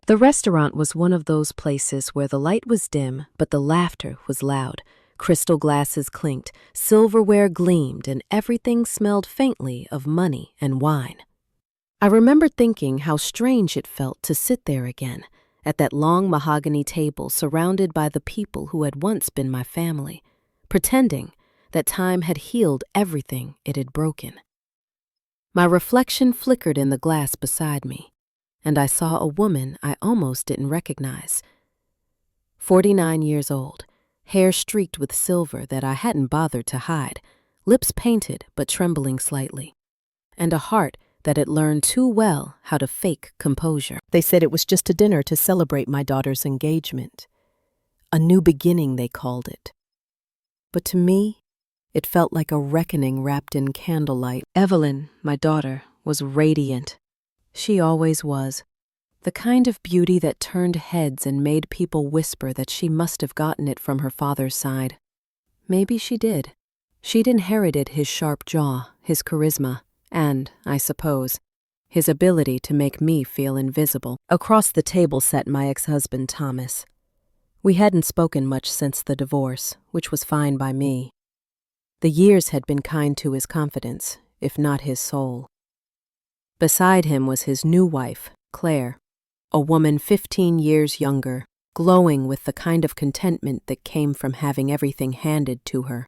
The restaurant was one of those places where the light was dim, but the laughter was loud. Crystal glasses clinked, silverware gleamed, and everything smelled faintly of money and wine. I remember thinking how strange it felt to sit there again, at that long mahogany table surrounded by the people who had once been my family, pretending that time had healed everything it had broken. My reflection flickered in the glass beside me, and I saw a woman I almost didn't recognize. 49 years old, hair streaked with silver that I hadn't bothered to hide, lips painted but trembling slightly, and a heart that had learned too well how to fake composure. They said it was just a dinner to celebrate my daughter's engagement. A new beginning, they called it. But to me, it felt like a reckoning wrapped in candlelight. Evelyn, my daughter, was radiant. She always was. The kind of beauty that turned heads and made people whisper that she must have gotten it from her father's side. Maybe she did. She'd inherited his sharp jaw, his charisma, and, I suppose, his ability to make me feel invisible. Across the table sat my ex-husband, Thomas. We hadn't spoken much since the divorce, which was fine by me. The years had been kind to his confidence, if not his soul. Beside him was his new wife, Claire, a woman 15 years younger, glowing with the kind of contentment that came from having everything handed to her.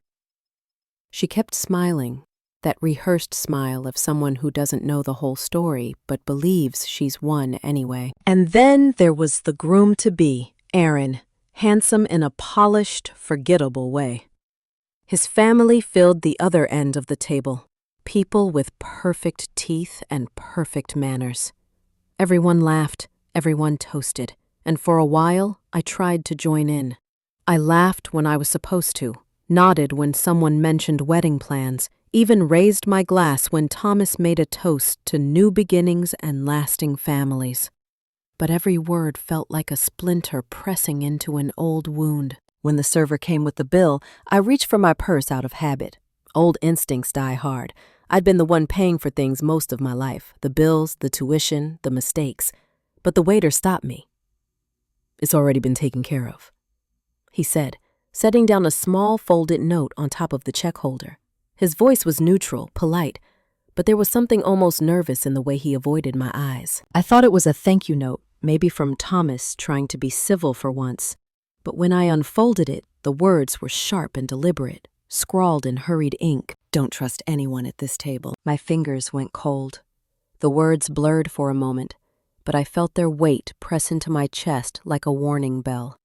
She kept smiling, that rehearsed smile of someone who doesn't know the whole story but believes she's won anyway. And then there was the groom-to-be, Aaron, handsome in a polished, forgettable way. His family filled the other end of the table, people with perfect teeth and perfect manners. Everyone laughed, everyone toasted, and for a while I tried to join in. I laughed when I was supposed to, nodded when someone mentioned wedding plans, even raised my glass when Thomas made a toast to new beginnings and lasting families. But every word felt like a splinter pressing into an old wound. When the server came with the bill, I reached for my purse out of habit. Old instincts die hard. I'd been the one paying for things most of my life, the bills, the tuition, the mistakes. But the waiter stopped me. "It's already been taken care of," he said, setting down a small folded note on top of the check holder. His voice was neutral, polite, but there was something almost nervous in the way he avoided my eyes. I thought it was a thank you note, maybe from Thomas trying to be civil for once. But when I unfolded it, the words were sharp and deliberate, scrawled in hurried ink. "Don't trust anyone at this table." My fingers went cold. The words blurred for a moment, but I felt their weight press into my chest like a warning bell.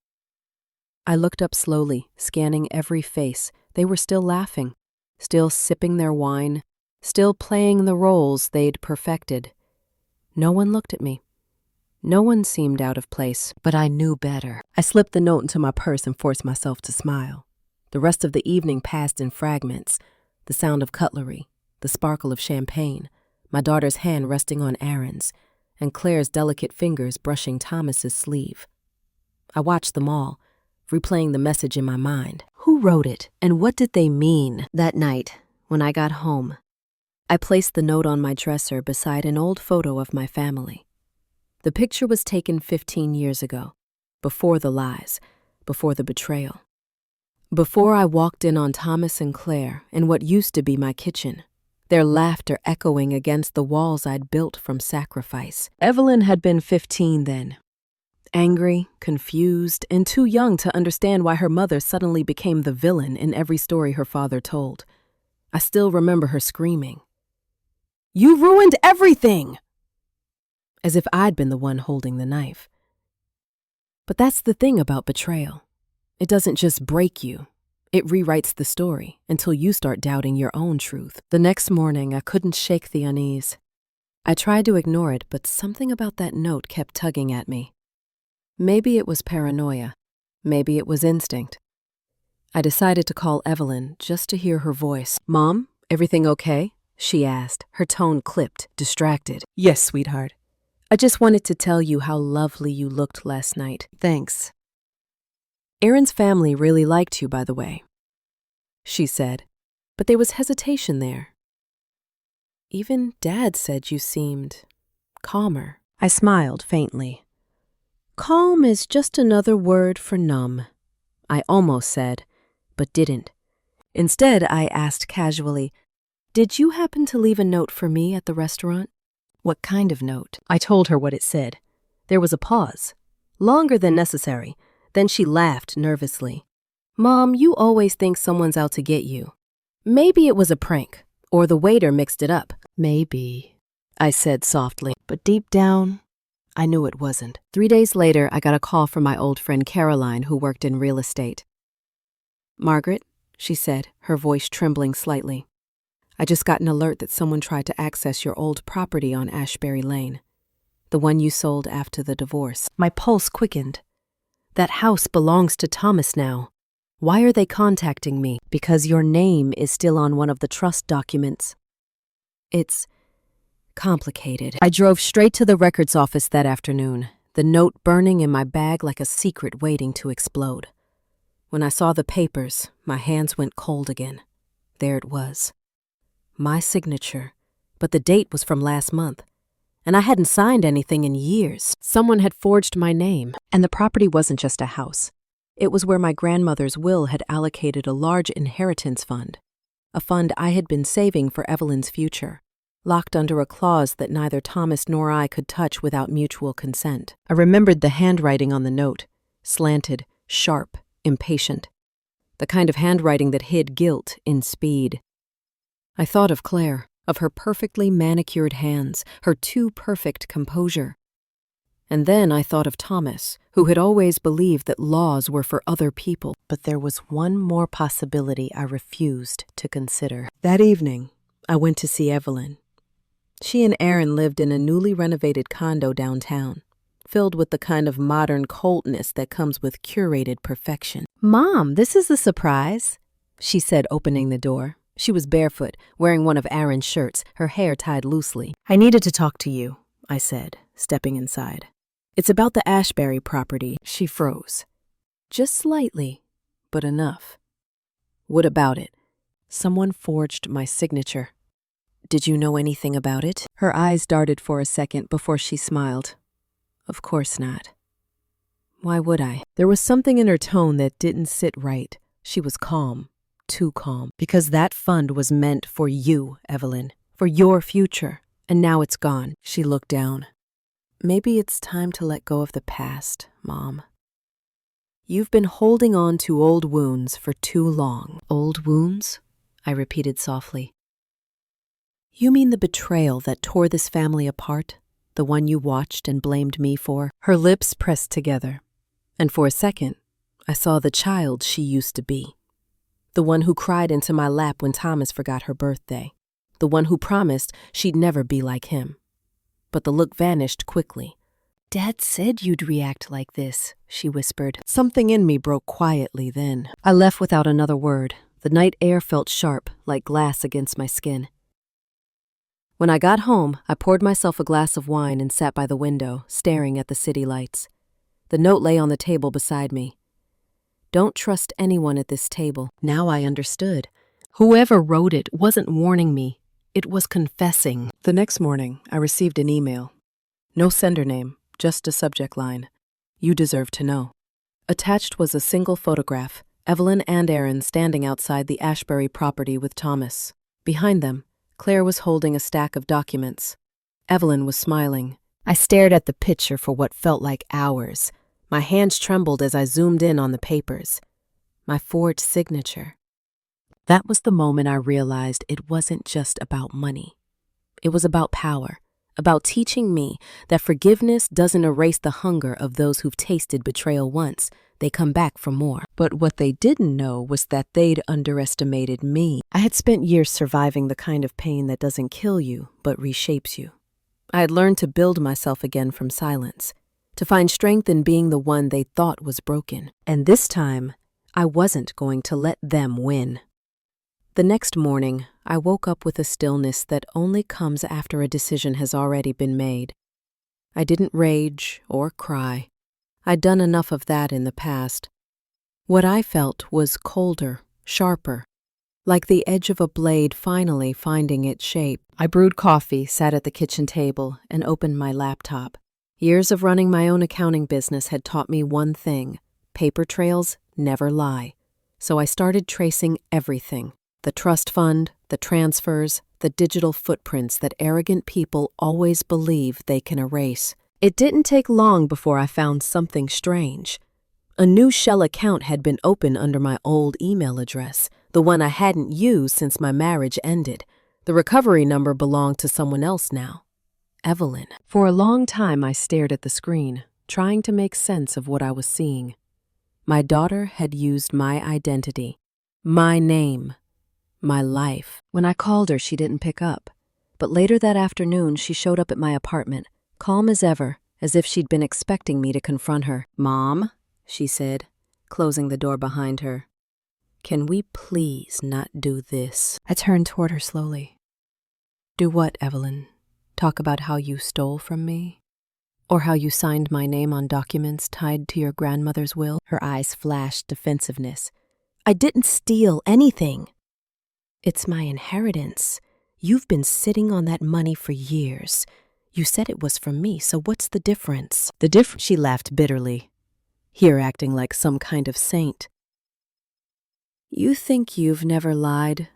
I looked up slowly, scanning every face. They were still laughing, still sipping their wine, still playing the roles they'd perfected. No one looked at me. No one seemed out of place, but I knew better. I slipped the note into my purse and forced myself to smile. The rest of the evening passed in fragments, the sound of cutlery, the sparkle of champagne, my daughter's hand resting on Aaron's, and Claire's delicate fingers brushing Thomas's sleeve. I watched them all, replaying the message in my mind. Who wrote it, and what did they mean? That night, when I got home, I placed the note on my dresser beside an old photo of my family. The picture was taken 15 years ago, before the lies, before the betrayal. Before I walked in on Thomas and Claire in what used to be my kitchen, their laughter echoing against the walls I'd built from sacrifice. Evelyn had been 15 then. Angry, confused, and too young to understand why her mother suddenly became the villain in every story her father told. I still remember her screaming, "You ruined everything!" as if I'd been the one holding the knife. But that's the thing about betrayal. It doesn't just break you. It rewrites the story until you start doubting your own truth. The next morning, I couldn't shake the unease. I tried to ignore it, but something about that note kept tugging at me. Maybe it was paranoia. Maybe it was instinct. I decided to call Evelyn just to hear her voice. "Mom, everything okay?" she asked, her tone clipped, distracted. "Yes, sweetheart." "I just wanted to tell you how lovely you looked last night." "Thanks." "Aaron's family really liked you, by the way," she said, but there was hesitation there. "Even Dad said you seemed calmer." I smiled faintly. Calm is just another word for numb, I almost said, but didn't. Instead, I asked casually, "Did you happen to leave a note for me at the restaurant?" "What kind of note?" I told her what it said. There was a pause, longer than necessary. Then she laughed nervously. "Mom, you always think someone's out to get you. Maybe it was a prank, or the waiter mixed it up." "Maybe," I said softly, but deep down, I knew it wasn't. 3 days later, I got a call from my old friend Caroline, who worked in real estate. "Margaret," she said, her voice trembling slightly, "I just got an alert that someone tried to access your old property on Ashbury Lane, the one you sold after the divorce." My pulse quickened. That house belongs to Thomas now. Why are they contacting me? Because your name is still on one of the trust documents. It's complicated. I drove straight to the records office that afternoon, the note burning in my bag like a secret waiting to explode. When I saw the papers, my hands went cold again. There it was. My signature, but the date was from last month, and I hadn't signed anything in years. Someone had forged my name, and the property wasn't just a house. It was where my grandmother's will had allocated a large inheritance fund, a fund I had been saving for Evelyn's future, locked under a clause that neither Thomas nor I could touch without mutual consent. I remembered the handwriting on the note, slanted, sharp, impatient, the kind of handwriting that hid guilt in speed. I thought of Claire, of her perfectly manicured hands, her too perfect composure. And then I thought of Thomas, who had always believed that laws were for other people. But there was one more possibility I refused to consider. That evening, I went to see Evelyn. She and Aaron lived in a newly renovated condo downtown, filled with the kind of modern coldness that comes with curated perfection. "Mom, this is a surprise," she said, opening the door. She was barefoot, wearing one of Aaron's shirts, her hair tied loosely. "I needed to talk to you," I said, stepping inside. "It's about the Ashbury property." She froze. Just slightly, but enough. "What about it?" "Someone forged my signature." "Did you know anything about it?" Her eyes darted for a second before she smiled. "Of course not." Why would I? There was something in her tone that didn't sit right. She was calm, too calm. "Because that fund was meant for you, Evelyn, for your future, and now it's gone." She looked down. "Maybe it's time to let go of the past, Mom. You've been holding on to old wounds for too long." "Old wounds?" I repeated softly. "You mean the betrayal that tore this family apart? The one you watched and blamed me for?" Her lips pressed together, and for a second, I saw the child she used to be. The one who cried into my lap when Thomas forgot her birthday. The one who promised she'd never be like him. But the look vanished quickly. "Dad said you'd react like this," she whispered. Something in me broke quietly then. I left without another word. The night air felt sharp, like glass against my skin. When I got home, I poured myself a glass of wine and sat by the window, staring at the city lights. The note lay on the table beside me. "Don't trust anyone at this table." Now I understood. Whoever wrote it wasn't warning me. It was confessing. The next morning, I received an email. No sender name, just a subject line. "You deserve to know." Attached was a single photograph, Evelyn and Aaron standing outside the Ashbury property with Thomas. Behind them, Claire was holding a stack of documents. Evelyn was smiling. I stared at the picture for what felt like hours. My hands trembled as I zoomed in on the papers. My forged signature. That was the moment I realized it wasn't just about money. It was about power, about teaching me that forgiveness doesn't erase the hunger of those who've tasted betrayal once. They come back for more. But what they didn't know was that they'd underestimated me. I had spent years surviving the kind of pain that doesn't kill you, but reshapes you. I had learned to build myself again from silence, to find strength in being the one they thought was broken. And this time, I wasn't going to let them win. The next morning, I woke up with a stillness that only comes after a decision has already been made. I didn't rage or cry. I'd done enough of that in the past. What I felt was colder, sharper, like the edge of a blade finally finding its shape. I brewed coffee, sat at the kitchen table, and opened my laptop. Years of running my own accounting business had taught me one thing: paper trails never lie. So I started tracing everything: the trust fund, the transfers, the digital footprints that arrogant people always believe they can erase. It didn't take long before I found something strange. A new shell account had been opened under my old email address, the one I hadn't used since my marriage ended. The recovery number belonged to someone else now. Evelyn. For a long time I stared at the screen, trying to make sense of what I was seeing. My daughter had used my identity, my name, my life. When I called her, she didn't pick up. But later that afternoon, she showed up at my apartment, calm as ever, as if she'd been expecting me to confront her. "Mom," she said, closing the door behind her. "Can we please not do this?" I turned toward her slowly. "Do what, Evelyn? Talk about how you stole from me? Or how you signed my name on documents tied to your grandmother's will?" Her eyes flashed defensiveness. "I didn't steal anything. It's my inheritance. You've been sitting on that money for years. You said it was from me, so what's the difference?" She laughed bitterly, here acting like some kind of saint. "You think you've never lied?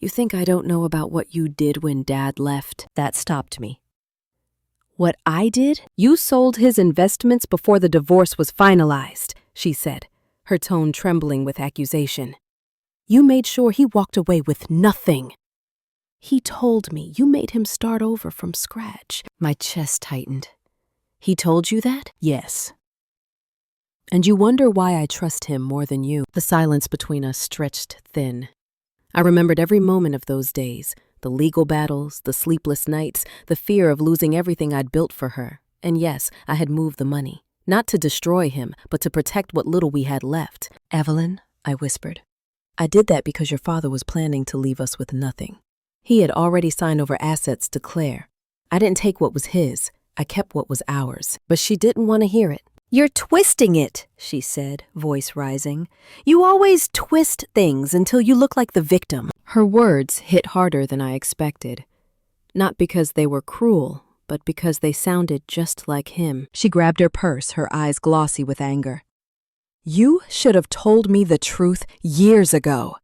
You think I don't know about what you did when Dad left?" That stopped me. "What I did? You sold his investments before the divorce was finalized," she said, her tone trembling with accusation. "You made sure he walked away with nothing. He told me you made him start over from scratch." My chest tightened. "He told you that?" "Yes. And you wonder why I trust him more than you." The silence between us stretched thin. I remembered every moment of those days, the legal battles, the sleepless nights, the fear of losing everything I'd built for her. And yes, I had moved the money, not to destroy him, but to protect what little we had left. "Evelyn," I whispered, "I did that because your father was planning to leave us with nothing. He had already signed over assets to Claire. I didn't take what was his. I kept what was ours." But she didn't want to hear it. "You're twisting it," she said, voice rising. "You always twist things until you look like the victim." Her words hit harder than I expected. Not because they were cruel, but because they sounded just like him. She grabbed her purse, her eyes glossy with anger. "You should have told me the truth years ago."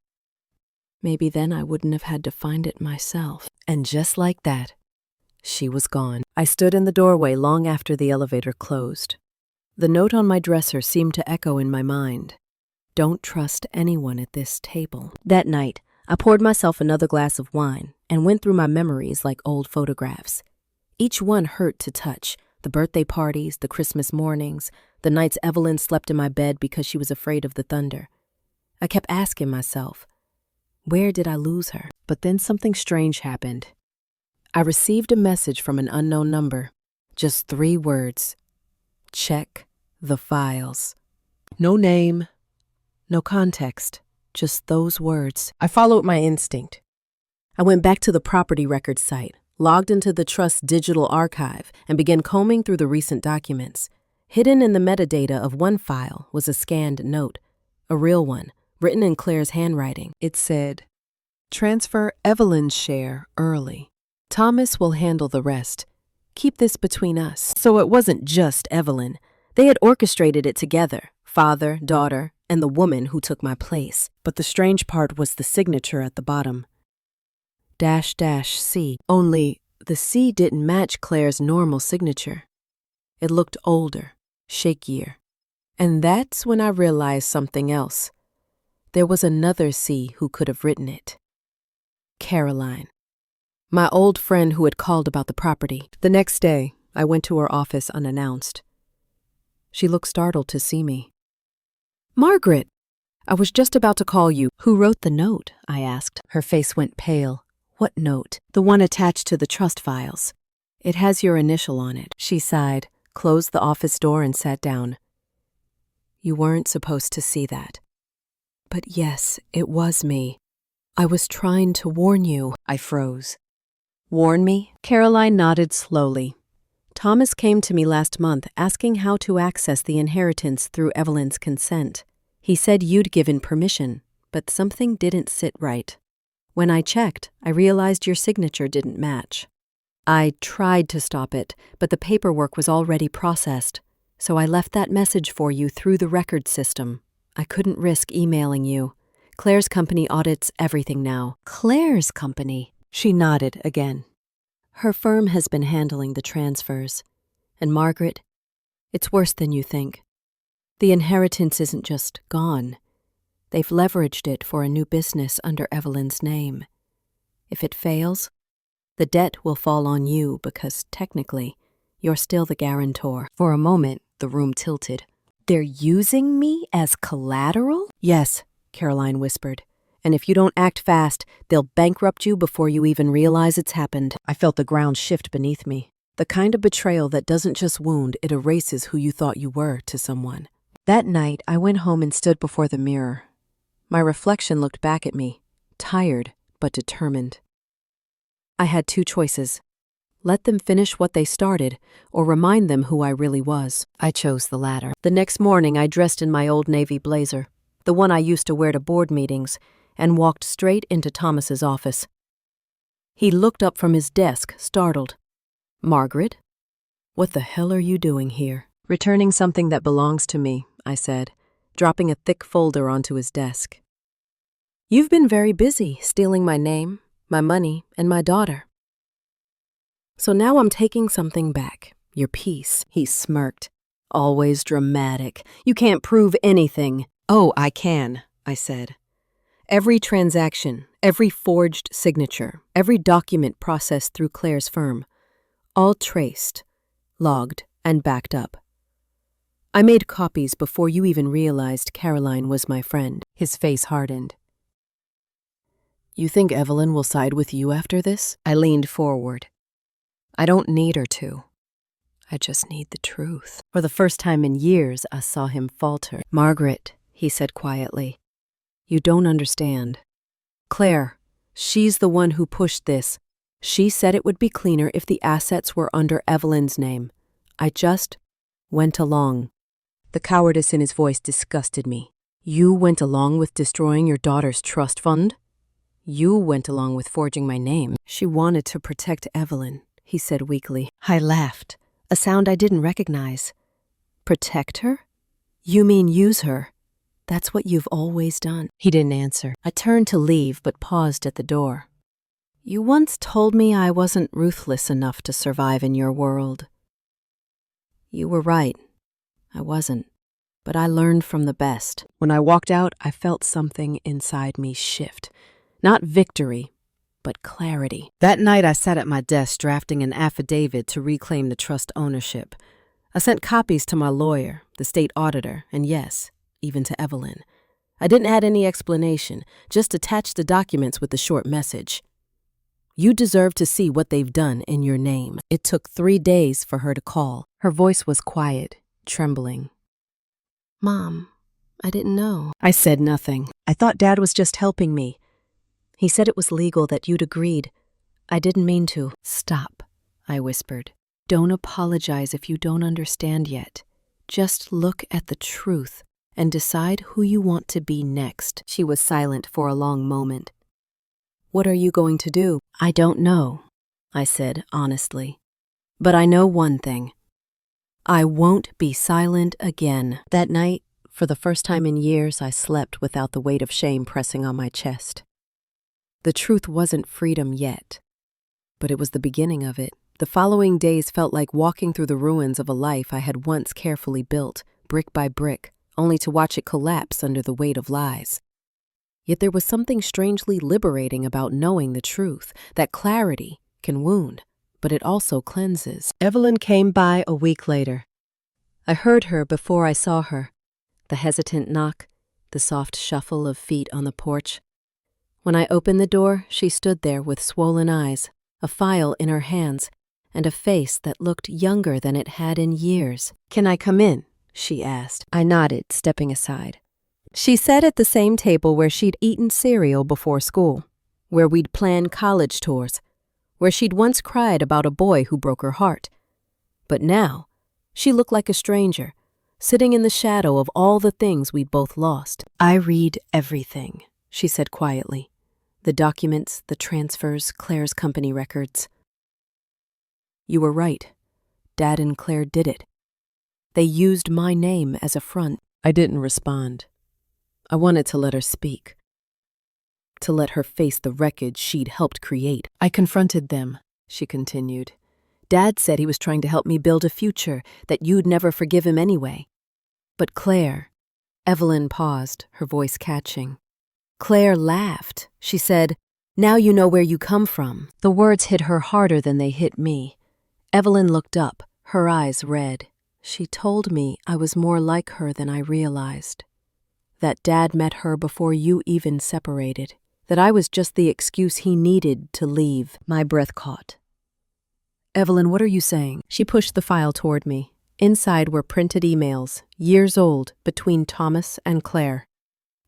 Maybe then I wouldn't have had to find it myself. And just like that, she was gone. I stood in the doorway long after the elevator closed. The note on my dresser seemed to echo in my mind. Don't trust anyone at this table. That night, I poured myself another glass of wine and went through my memories like old photographs. Each one hurt to touch: the birthday parties, the Christmas mornings, the nights Evelyn slept in my bed because she was afraid of the thunder. I kept asking myself, where did I lose her? But then something strange happened. I received a message from an unknown number. Just 3 words. Check the files. No name, no context, just those words. I followed my instinct. I went back to the property records site, logged into the Trust's digital archive, and began combing through the recent documents. Hidden in the metadata of one file was a scanned note, a real one, written in Claire's handwriting. It said, "Transfer Evelyn's share early. Thomas will handle the rest. Keep this between us." So it wasn't just Evelyn. They had orchestrated it together, father, daughter, and the woman who took my place. But the strange part was the signature at the bottom. --C. Only the C didn't match Claire's normal signature. It looked older, shakier. And that's when I realized something else. There was another C who could have written it. Caroline. My old friend who had called about the property. The next day, I went to her office unannounced. She looked startled to see me. "Margaret, I was just about to call you." "Who wrote the note?" I asked. Her face went pale. "What note?" "The one attached to the trust files. It has your initial on it." She sighed, closed the office door, and sat down. "You weren't supposed to see that." "But yes, it was me. I was trying to warn you." I froze. "Warn me?" Caroline nodded slowly. "Thomas came to me last month asking how to access the inheritance through Evelyn's consent. He said you'd given permission, but something didn't sit right. When I checked, I realized your signature didn't match." I tried to stop it, but the paperwork was already processed, so I left that message for you through the record system. I couldn't risk emailing you. Claire's company audits everything now. Claire's company? She nodded again. Her firm has been handling the transfers. And Margaret, it's worse than you think. The inheritance isn't just gone. They've leveraged it for a new business under Evelyn's name. If it fails, the debt will fall on you because, technically, you're still the guarantor. For a moment, the room tilted. They're using me as collateral? Yes, Caroline whispered. And if you don't act fast, they'll bankrupt you before you even realize it's happened. I felt the ground shift beneath me. The kind of betrayal that doesn't just wound, it erases who you thought you were to someone. That night, I went home and stood before the mirror. My reflection looked back at me, tired but determined. I had two choices. Let them finish what they started, or remind them who I really was. I chose the latter. The next morning, I dressed in my old navy blazer, the one I used to wear to board meetings, and walked straight into Thomas's office. He looked up from his desk, startled. "Margaret, what the hell are you doing here?" "Returning something that belongs to me," I said, dropping a thick folder onto his desk. "You've been very busy stealing my name, my money, and my daughter. So now I'm taking something back, your peace." He smirked. "Always dramatic. You can't prove anything." "Oh, I can," I said. "Every transaction, every forged signature, every document processed through Claire's firm, all traced, logged, and backed up. I made copies before you even realized Caroline was my friend." His face hardened. "You think Evelyn will side with you after this?" I leaned forward. "I don't need her to. I just need the truth." For the first time in years, I saw him falter. "Margaret," he said quietly, "you don't understand. Claire, she's the one who pushed this. She said it would be cleaner if the assets were under Evelyn's name. I just went along." The cowardice in his voice disgusted me. "You went along with destroying your daughter's trust fund? You went along with forging my name." "She wanted to protect Evelyn," he said weakly. I laughed, a sound I didn't recognize. "Protect her? You mean use her? That's what you've always done." He didn't answer. I turned to leave, but paused at the door. "You once told me I wasn't ruthless enough to survive in your world. You were right. I wasn't. But I learned from the best." When I walked out, I felt something inside me shift. Not victory, but clarity. That night, I sat at my desk drafting an affidavit to reclaim the trust ownership. I sent copies to my lawyer, the state auditor, and yes, even to Evelyn. I didn't add any explanation, just attached the documents with a short message. "You deserve to see what they've done in your name." It took 3 days for her to call. Her voice was quiet, trembling. "Mom, I didn't know." I said nothing. "I thought Dad was just helping me. He said it was legal, that you'd agreed. I didn't mean to." "Stop," I whispered. "Don't apologize if you don't understand yet. Just look at the truth and decide who you want to be next." She was silent for a long moment. "What are you going to do?" "I don't know," I said honestly. "But I know one thing. I won't be silent again." That night, for the first time in years, I slept without the weight of shame pressing on my chest. The truth wasn't freedom yet, but it was the beginning of it. The following days felt like walking through the ruins of a life I had once carefully built, brick by brick, only to watch it collapse under the weight of lies. Yet there was something strangely liberating about knowing the truth, that clarity can wound, but it also cleanses. Evelyn came by a week later. I heard her before I saw her, the hesitant knock, the soft shuffle of feet on the porch. When I opened the door, she stood there with swollen eyes, a file in her hands, and a face that looked younger than it had in years. "Can I come in?" she asked. I nodded, stepping aside. She sat at the same table where she'd eaten cereal before school, where we'd planned college tours, where she'd once cried about a boy who broke her heart. But now, she looked like a stranger, sitting in the shadow of all the things we'd both lost. "I read everything," she said quietly. "The documents, the transfers, Claire's company records. You were right. Dad and Claire did it. They used my name as a front. I didn't respond. I wanted to let her speak, to let her face the wreckage she'd helped create. I confronted them, she continued. Dad said he was trying to help me build a future, that you'd never forgive him anyway. But Claire, Evelyn paused, her voice catching. Claire laughed. She said, "Now you know where you come from." The words hit her harder than they hit me. Evelyn looked up, her eyes red. She told me I was more like her than I realized. That Dad met her before you even separated. That I was just the excuse he needed to leave. My breath caught. Evelyn, what are you saying? She pushed the file toward me. Inside were printed emails, years old, between Thomas and Claire.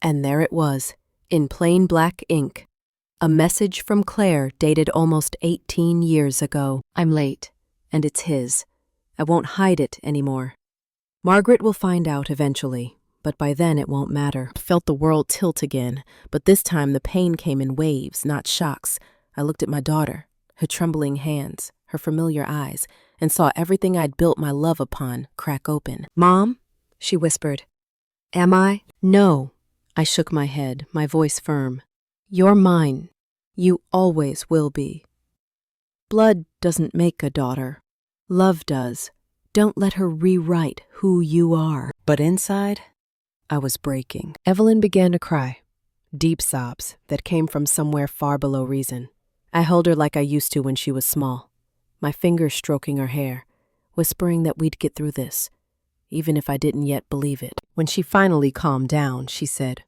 And there it was, in plain black ink. A message from Claire dated almost 18 years ago. I'm late, and it's his. I won't hide it anymore. Margaret will find out eventually, but by then it won't matter. I felt the world tilt again, but this time the pain came in waves, not shocks. I looked at my daughter, her trembling hands, her familiar eyes, and saw everything I'd built my love upon crack open. Mom, she whispered. Am I? No. I shook my head, my voice firm. You're mine. You always will be. Blood doesn't make a daughter. Love does. Don't let her rewrite who you are. But inside, I was breaking. Evelyn began to cry. Deep sobs that came from somewhere far below reason. I held her like I used to when she was small, my fingers stroking her hair, whispering that we'd get through this, even if I didn't yet believe it. When she finally calmed down, she said,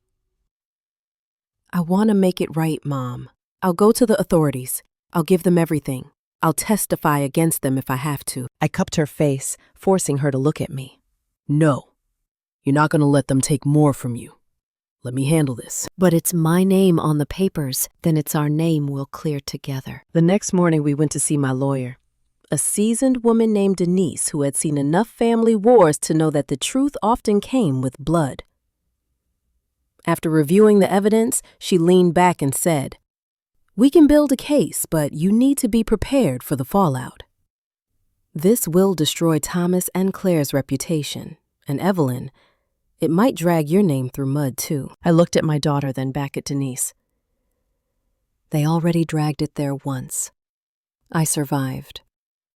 I want to make it right, Mom. I'll go to the authorities. I'll give them everything. I'll testify against them if I have to. I cupped her face, forcing her to look at me. No, you're not going to let them take more from you. Let me handle this. But it's my name on the papers. Then it's our name we'll clear together. The next morning we went to see my lawyer, a seasoned woman named Denise who had seen enough family wars to know that the truth often came with blood. After reviewing the evidence, she leaned back and said, We can build a case, but you need to be prepared for the fallout. This will destroy Thomas and Claire's reputation, and Evelyn, it might drag your name through mud, too. I looked at my daughter, then back at Denise. They already dragged it there once. I survived.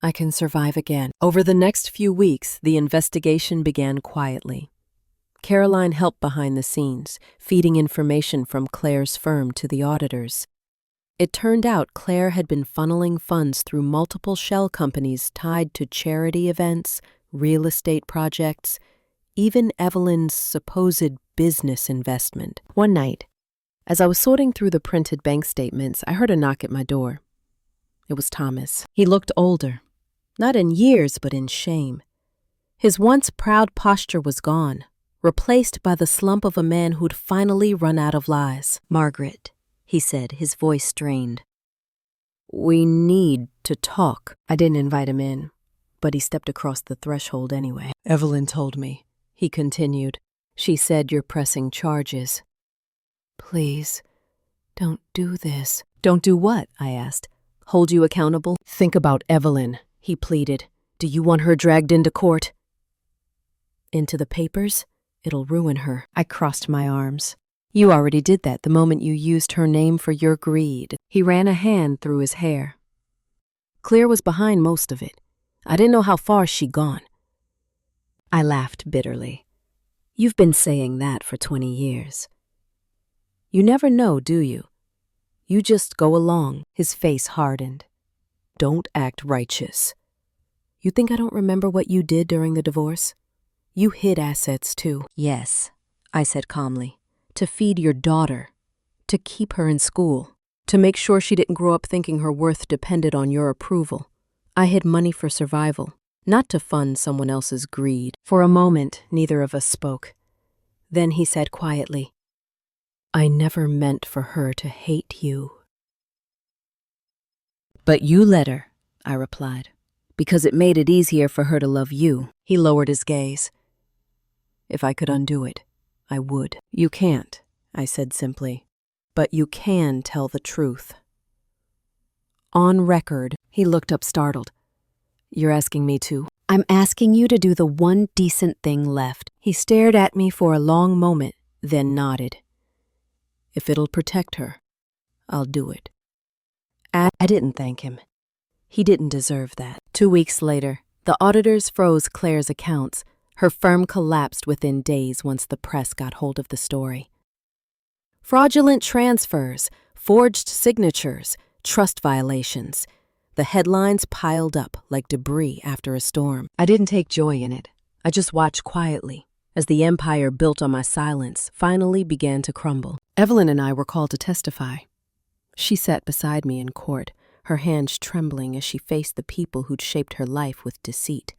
I can survive again. Over the next few weeks, the investigation began quietly. Caroline helped behind the scenes, feeding information from Claire's firm to the auditors. It turned out Claire had been funneling funds through multiple shell companies tied to charity events, real estate projects, even Evelyn's supposed business investment. One night, as I was sorting through the printed bank statements, I heard a knock at my door. It was Thomas. He looked older, not in years, but in shame. His once proud posture was gone, replaced by the slump of a man who'd finally run out of lies. Margaret, he said, his voice strained. We need to talk. I didn't invite him in, but he stepped across the threshold anyway. Evelyn told me, he continued. She said you're pressing charges. Please, don't do this. Don't do what? I asked. Hold you accountable? Think about Evelyn, he pleaded. Do you want her dragged into court? Into the papers? It'll ruin her. I crossed my arms. You already did that the moment you used her name for your greed. He ran a hand through his hair. Claire was behind most of it. I didn't know how far she'd gone. I laughed bitterly. You've been saying that for 20 years. You never know, do you? You just go along. His face hardened. Don't act righteous. You think I don't remember what you did during the divorce? You hid assets too. Yes, I said calmly. To feed your daughter. To keep her in school. To make sure she didn't grow up thinking her worth depended on your approval. I hid money for survival, not to fund someone else's greed. For a moment, neither of us spoke. Then he said quietly, I never meant for her to hate you. But you let her, I replied, because it made it easier for her to love you. He lowered his gaze. If I could undo it, I would. You can't, I said simply, but you can tell the truth. On record, he looked up startled. You're asking me to? I'm asking you to do the one decent thing left. He stared at me for a long moment, then nodded. If it'll protect her, I'll do it. I didn't thank him. He didn't deserve that. 2 weeks later, the auditors froze Claire's accounts. Her firm collapsed within days once the press got hold of the story. Fraudulent transfers, forged signatures, trust violations. The headlines piled up like debris after a storm. I didn't take joy in it. I just watched quietly as the empire built on my silence finally began to crumble. Evelyn and I were called to testify. She sat beside me in court, her hands trembling as she faced the people who'd shaped her life with deceit.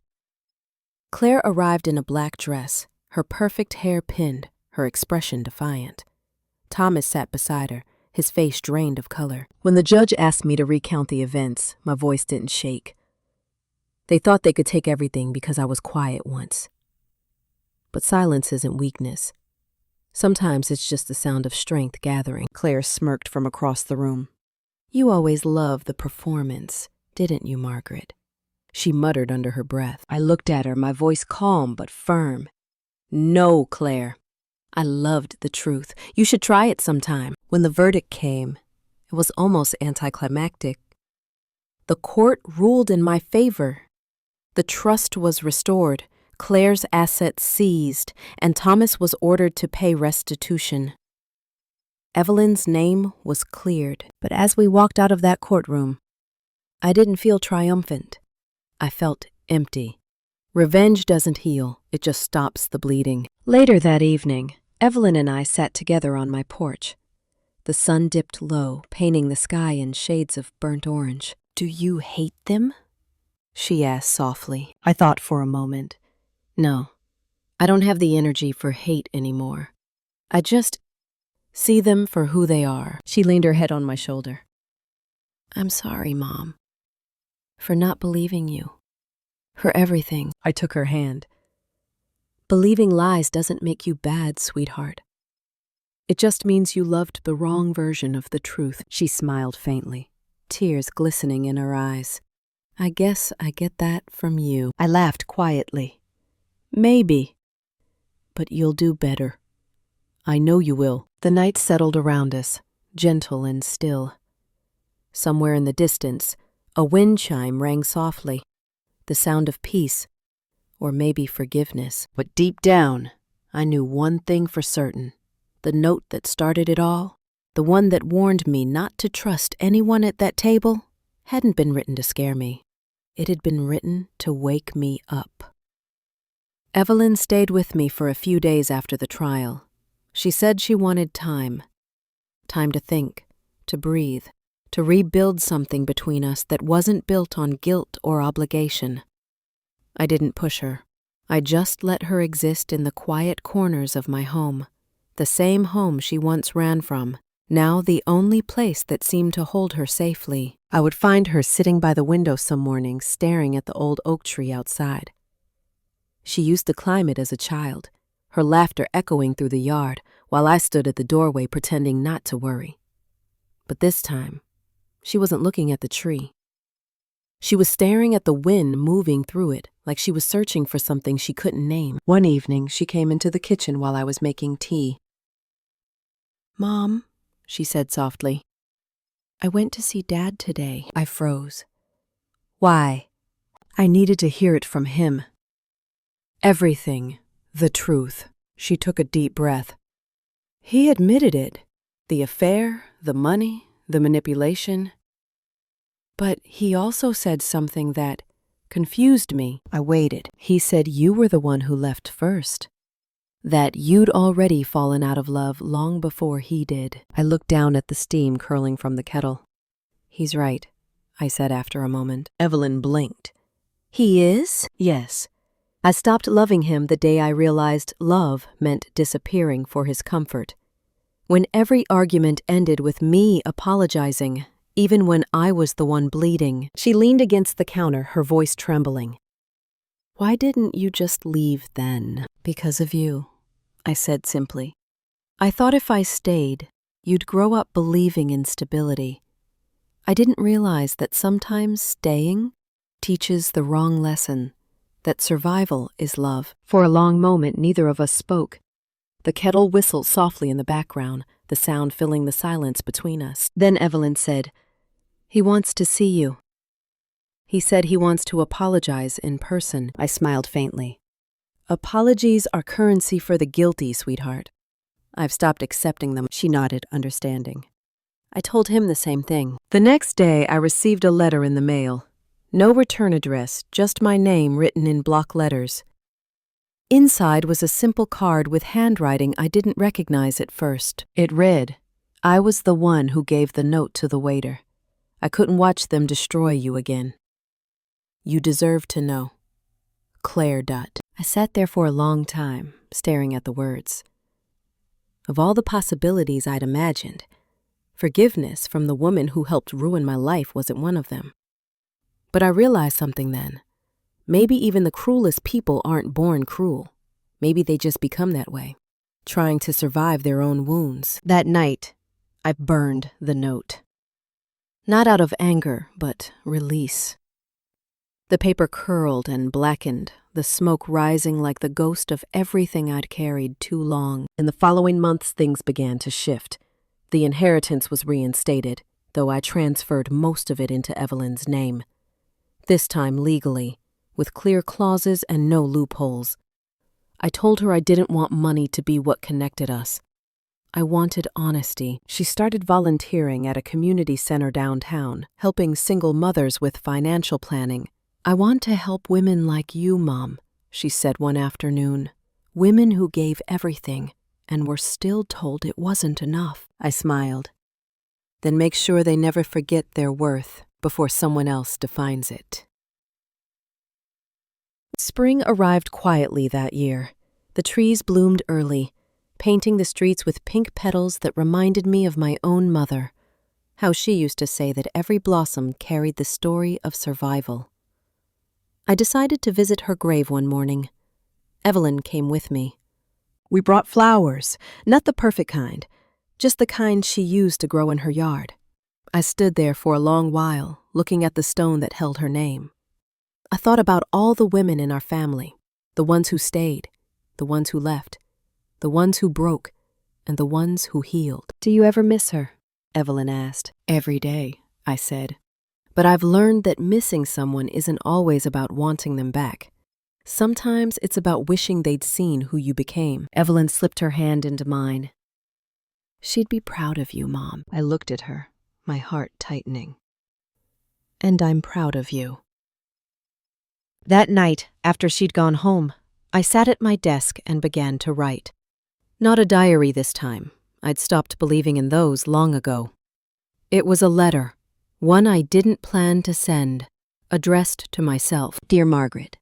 Claire arrived in a black dress, her perfect hair pinned, her expression defiant. Thomas sat beside her, his face drained of color. When the judge asked me to recount the events, my voice didn't shake. They thought they could take everything because I was quiet once. But silence isn't weakness. Sometimes it's just the sound of strength gathering. Claire smirked from across the room. You always loved the performance, didn't you, Margaret? She muttered under her breath. I looked at her, my voice calm but firm. No, Claire. I loved the truth. You should try it sometime. When the verdict came, it was almost anticlimactic. The court ruled in my favor. The trust was restored, Claire's assets seized, and Thomas was ordered to pay restitution. Evelyn's name was cleared, but as we walked out of that courtroom, I didn't feel triumphant. I felt empty. Revenge doesn't heal, it just stops the bleeding. Later that evening, Evelyn and I sat together on my porch. The sun dipped low, painting the sky in shades of burnt orange. Do you hate them? She asked softly. I thought for a moment. No, I don't have the energy for hate anymore. I just see them for who they are. She leaned her head on my shoulder. I'm sorry, Mom, for not believing you, for everything. I took her hand. Believing lies doesn't make you bad, sweetheart. It just means you loved the wrong version of the truth. She smiled faintly, tears glistening in her eyes. I guess I get that from you. I laughed quietly. Maybe, but you'll do better. I know you will. The night settled around us, gentle and still. Somewhere in the distance, a wind chime rang softly, the sound of peace, or maybe forgiveness. But deep down, I knew one thing for certain. The note that started it all, the one that warned me not to trust anyone at that table, hadn't been written to scare me. It had been written to wake me up. Evelyn stayed with me for a few days after the trial. She said she wanted time. Time to think, to breathe, to rebuild something between us that wasn't built on guilt or obligation. I didn't push her. I just let her exist in the quiet corners of my home, the same home she once ran from, now the only place that seemed to hold her safely. I would find her sitting by the window some mornings, staring at the old oak tree outside. She used to climb it as a child, her laughter echoing through the yard, while I stood at the doorway pretending not to worry. But this time, she wasn't looking at the tree. She was staring at the wind moving through it, like she was searching for something she couldn't name. One evening, she came into the kitchen while I was making tea. Mom, she said softly, I went to see Dad today. I froze. Why? I needed to hear it from him. Everything, the truth. She took a deep breath. He admitted it. The affair, the money, the manipulation. But he also said something that confused me. I waited. He said you were the one who left first. That you'd already fallen out of love long before he did. I looked down at the steam curling from the kettle. He's right, I said after a moment. Evelyn blinked. He is? Yes. I stopped loving him the day I realized love meant disappearing for his comfort. When every argument ended with me apologizing, even when I was the one bleeding. She leaned against the counter, her voice trembling. Why didn't you just leave then? Because of you, I said simply. I thought if I stayed, you'd grow up believing in stability. I didn't realize that sometimes staying teaches the wrong lesson, that survival is love. For a long moment, neither of us spoke. The kettle whistled softly in the background, the sound filling the silence between us. Then Evelyn said, "He wants to see you." "He said he wants to apologize in person." I smiled faintly. "Apologies are currency for the guilty, sweetheart. I've stopped accepting them." She nodded, understanding. I told him the same thing. The next day, I received a letter in the mail. No return address, just my name written in block letters. Inside was a simple card with handwriting I didn't recognize at first. It read, "I was the one who gave the note to the waiter. I couldn't watch them destroy you again. You deserve to know. Claire Dutt." I sat there for a long time, staring at the words. Of all the possibilities I'd imagined, forgiveness from the woman who helped ruin my life wasn't one of them. But I realized something then. Maybe even the cruelest people aren't born cruel. Maybe they just become that way, trying to survive their own wounds. That night, I burned the note. Not out of anger, but release. The paper curled and blackened, the smoke rising like the ghost of everything I'd carried too long. In the following months, things began to shift. The inheritance was reinstated, though I transferred most of it into Evelyn's name. This time legally, with clear clauses and no loopholes. I told her I didn't want money to be what connected us. I wanted honesty. She started volunteering at a community center downtown, helping single mothers with financial planning. "I want to help women like you, Mom," she said one afternoon. "Women who gave everything and were still told it wasn't enough." I smiled. "Then make sure they never forget their worth before someone else defines it." Spring arrived quietly that year. The trees bloomed early, painting the streets with pink petals that reminded me of my own mother, how she used to say that every blossom carried the story of survival. I decided to visit her grave one morning. Evelyn came with me. We brought flowers, not the perfect kind, just the kind she used to grow in her yard. I stood there for a long while, looking at the stone that held her name. I thought about all the women in our family, the ones who stayed, the ones who left, the ones who broke, and the ones who healed. "Do you ever miss her?" Evelyn asked. "Every day," I said. "But I've learned that missing someone isn't always about wanting them back. Sometimes it's about wishing they'd seen who you became." Evelyn slipped her hand into mine. "She'd be proud of you, Mom." I looked at her, my heart tightening. "And I'm proud of you." That night, after she'd gone home, I sat at my desk and began to write. Not a diary this time. I'd stopped believing in those long ago. It was a letter, one I didn't plan to send, addressed to myself. "Dear Margaret,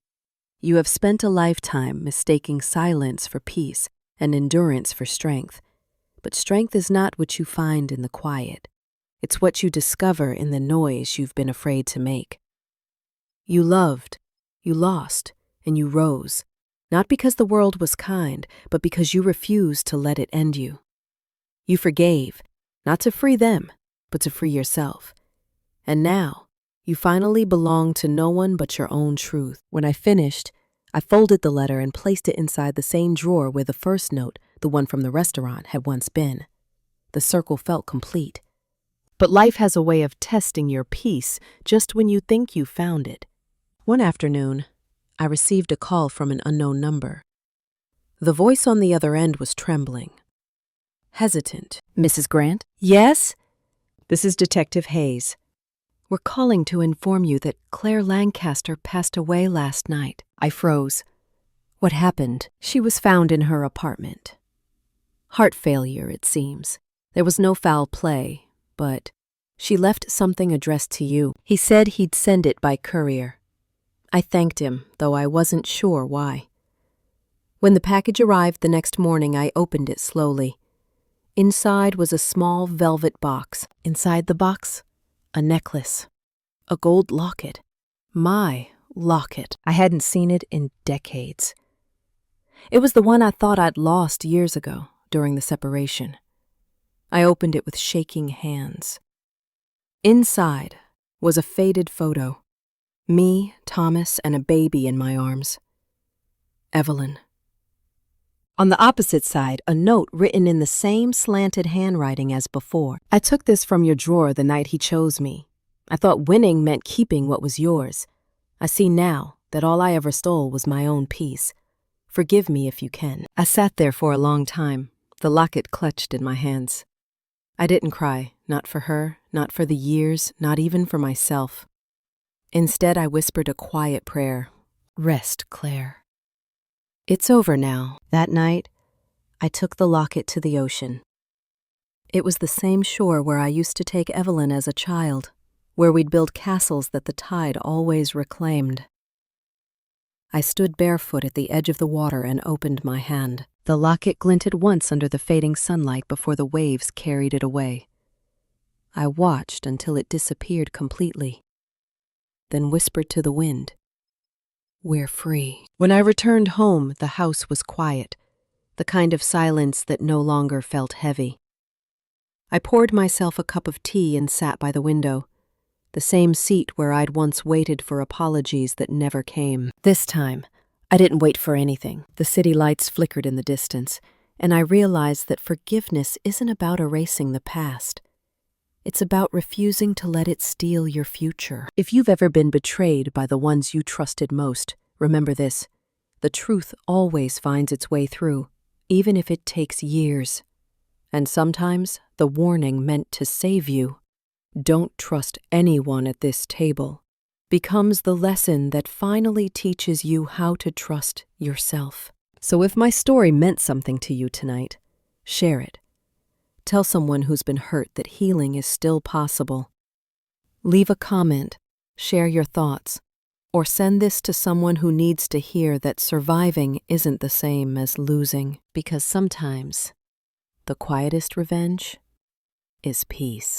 you have spent a lifetime mistaking silence for peace and endurance for strength. But strength is not what you find in the quiet. It's what you discover in the noise you've been afraid to make. You loved, you lost, and you rose, not because the world was kind, but because you refused to let it end you. You forgave, not to free them, but to free yourself. And now, you finally belong to no one but your own truth." When I finished, I folded the letter and placed it inside the same drawer where the first note, the one from the restaurant, had once been. The circle felt complete. But life has a way of testing your peace just when you think you found it. One afternoon, I received a call from an unknown number. The voice on the other end was trembling, hesitant. "Mrs. Grant?" "Yes?" "This is Detective Hayes. We're calling to inform you that Claire Lancaster passed away last night." I froze. What happened? She was found in her apartment. Heart failure, it seems. There was no foul play, but she left something addressed to you. He said he'd send it by courier. I thanked him, though I wasn't sure why. When the package arrived the next morning, I opened it slowly. Inside was a small velvet box. Inside the box, a necklace. A gold locket. My locket. I hadn't seen it in decades. It was the one I thought I'd lost years ago during the separation. I opened it with shaking hands. Inside was a faded photo. Me, Thomas, and a baby in my arms. Evelyn. On the opposite side, a note written in the same slanted handwriting as before. I took this from your drawer the night he chose me. I thought winning meant keeping what was yours. I see now that all I ever stole was my own peace. Forgive me if you can. I sat there for a long time, the locket clutched in my hands. I didn't cry, not for her, not for the years, not even for myself. Instead, I whispered a quiet prayer. Rest, Claire. It's over now. That night, I took the locket to the ocean. It was the same shore where I used to take Evelyn as a child, where we'd build castles that the tide always reclaimed. I stood barefoot at the edge of the water and opened my hand. The locket glinted once under the fading sunlight before the waves carried it away. I watched until it disappeared completely, then whispered to the wind, "We're free." When I returned home, the house was quiet, the kind of silence that no longer felt heavy. I poured myself a cup of tea and sat by the window, the same seat where I'd once waited for apologies that never came. This time, I didn't wait for anything. The city lights flickered in the distance, and I realized that forgiveness isn't about erasing the past. It's about refusing to let it steal your future. If you've ever been betrayed by the ones you trusted most, remember this: the truth always finds its way through, even if it takes years. And sometimes the warning meant to save you, "Don't trust anyone at this table," becomes the lesson that finally teaches you how to trust yourself. So if my story meant something to you tonight, share it. Tell someone who's been hurt that healing is still possible. Leave a comment, share your thoughts, or send this to someone who needs to hear that surviving isn't the same as losing, because sometimes the quietest revenge is peace.